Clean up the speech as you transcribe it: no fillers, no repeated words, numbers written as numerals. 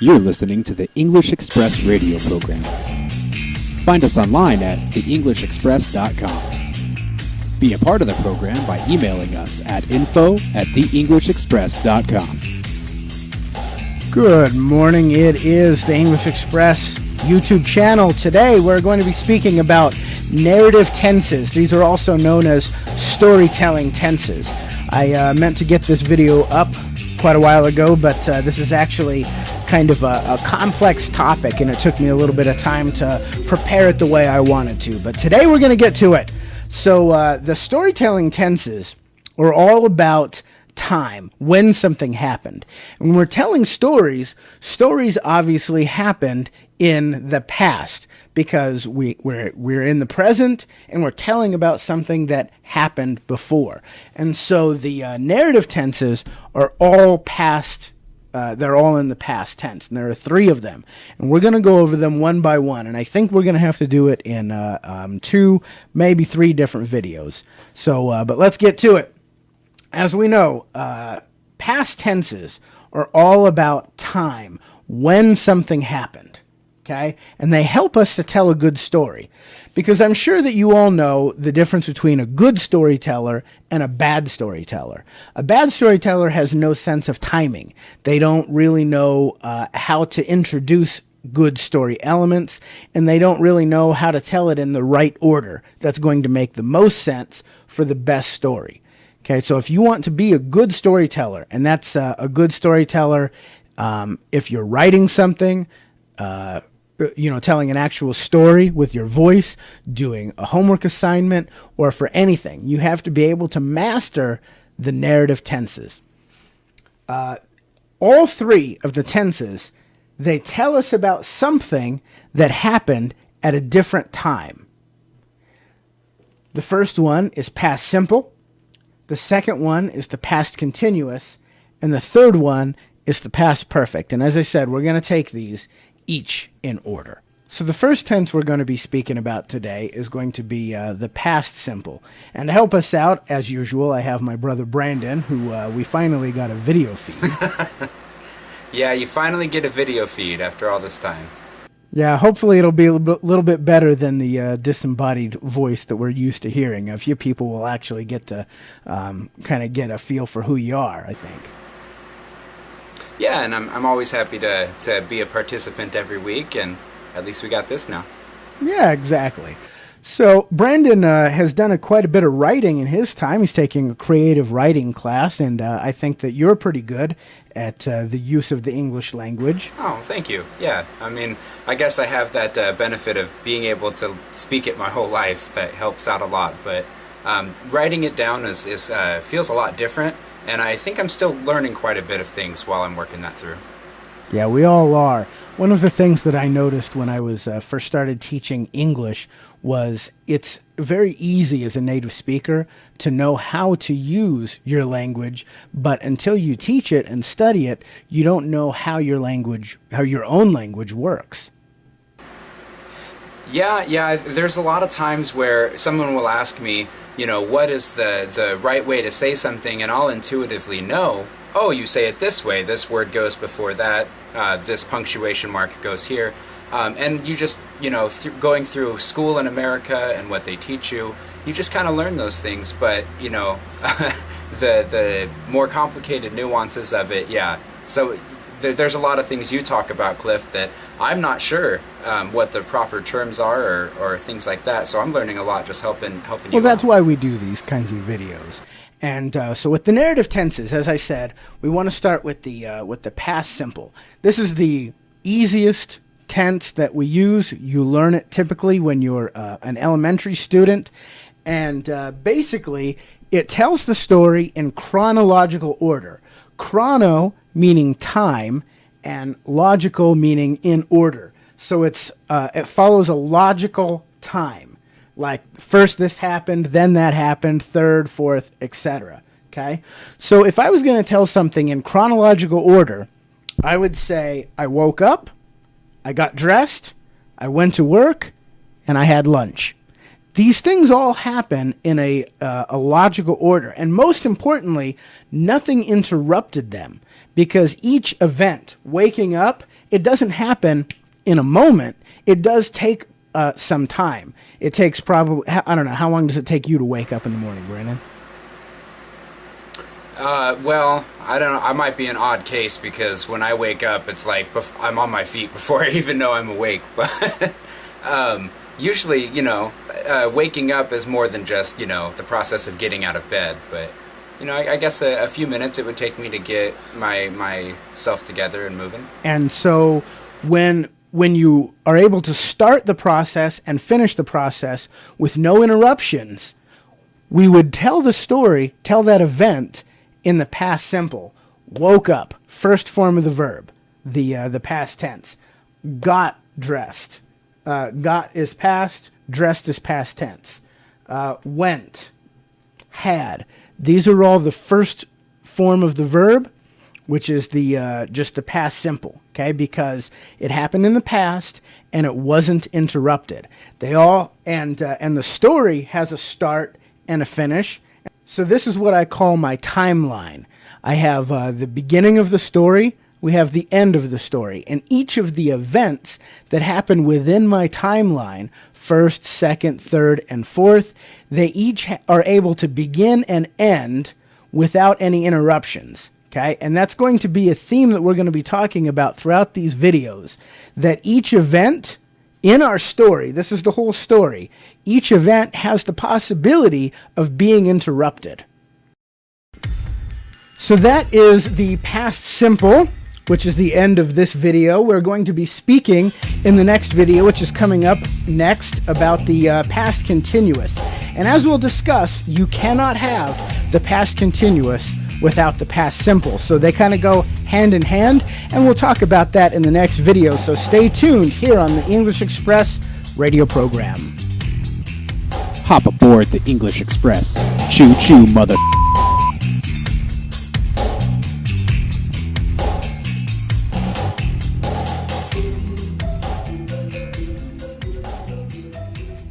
You're listening to the English Express radio program. Find us online at theenglishexpress.com. Be a part of the program by emailing us at info@theenglishexpress.com. Good morning. It is the English Express YouTube channel. Today we're going to be speaking about narrative tenses. These are also known as storytelling tenses. I meant to get this video up quite a while ago, but this is actually kind of a complex topic, and it took me a little bit of time to prepare it the way I wanted to. But today we're going to get to it. So the storytelling tenses are all about time, when something happened. And when we're telling stories, stories obviously happened in the past because we're in the present and we're telling about something that happened before. And so the narrative tenses are all past. They're all in the past tense, and there are 3 of them. And we're going to go over them one by one, and I think we're going to have to do it in 2, maybe 3 different videos. So, but let's get to it. As we know, past tenses are all about time, when something happened, okay? And they help us to tell a good story, because I'm sure that you all know the difference between a good storyteller and a bad storyteller. A bad storyteller has no sense of timing. They don't really know how to introduce good story elements, and they don't really know how to tell it in the right order that's going to make the most sense for the best story. Okay, so if you want to be a good storyteller, and that's a good storyteller, if you're writing something, telling an actual story with your voice, doing a homework assignment, or for anything, you have to be able to master the narrative tenses. All 3 of the tenses, they tell us about something that happened at a different time. The first one is past simple. The second one is the past continuous, and the third one is the past perfect. And as I said, we're going to take these each in order. So the first tense we're going to be speaking about today is going to be the past simple. And to help us out, as usual, I have my brother Brandon, who we finally got a video feed. Yeah, you finally get a video feed after all this time. Yeah, hopefully it'll be a little bit better than the disembodied voice that we're used to hearing. A few people will actually get to kind of get a feel for who you are, I think. Yeah, and I'm always happy to be a participant every week, and at least we got this now. Yeah, exactly. So Brandon has done quite a bit of writing in his time. He's taking a creative writing class, and I think that you're pretty good at the use of the English language. Oh, thank you. Yeah, I mean, I guess I have that benefit of being able to speak it my whole life. That helps out a lot, but writing it down is feels a lot different, and I think I'm still learning quite a bit of things while I'm working that through. Yeah, we all are. One of the things that I noticed when I was first started teaching English was it's very easy as a native speaker to know how to use your language, but until you teach it and study it, you don't know how your own language works. Yeah, there's a lot of times where someone will ask me, what is the right way to say something, and I'll intuitively know, oh, you say it this way, this word goes before that, this punctuation mark goes here. And you just, going through school in America and what they teach you, you just kind of learn those things. But, the more complicated nuances of it, yeah. So there's a lot of things you talk about, Cliff, that I'm not sure what the proper terms are or things like that. So I'm learning a lot just helping you. Well, that's why we do these kinds of videos. And so with the narrative tenses, as I said, we want to start with the past simple. This is the easiest tense that we use. You learn it typically when you're an elementary student, and basically it tells the story in chronological order. Chrono meaning time, and logical meaning in order. So it follows a logical time. Like first this happened, then that happened, third, fourth, etc. Okay? So if I was going to tell something in chronological order, I would say I woke up, I got dressed, I went to work, and I had lunch. These things all happen in a logical order, and most importantly, nothing interrupted them, because each event, waking up it doesn't happen in a moment. It does take some time. It takes probably, I don't know, how long does it take you to wake up in the morning, Brandon? Well, I don't know. I might be an odd case because when I wake up, it's like I'm on my feet before I even know I'm awake. But usually, waking up is more than just, the process of getting out of bed. But, I guess a few minutes it would take me to get myself together and moving. And so when you are able to start the process and finish the process with no interruptions, we would tell that event in the past simple. Woke up, first form of the verb, the past tense. Got dressed. Got is past, dressed is past tense. Went, had. These are all the first form of the verb, which is just the past simple, okay? Because it happened in the past and it wasn't interrupted. They all and the story has a start and a finish. So this is what I call my timeline. I have the beginning of the story, we have the end of the story, and each of the events that happen within my timeline, first, second, third, and fourth, they each are able to begin and end without any interruptions. Okay, and that's going to be a theme that we're going to be talking about throughout these videos, that each event in our story, this is the whole story, each event has the possibility of being interrupted. So that is the past simple, which is the end of this video. We're going to be speaking in the next video, which is coming up next, about the past continuous. And as we'll discuss, you cannot have the past continuous without the past simple. So they kind of go hand in hand, and we'll talk about that in the next video. So stay tuned here on the English Express radio program. Hop aboard the English Express. Choo choo, mother.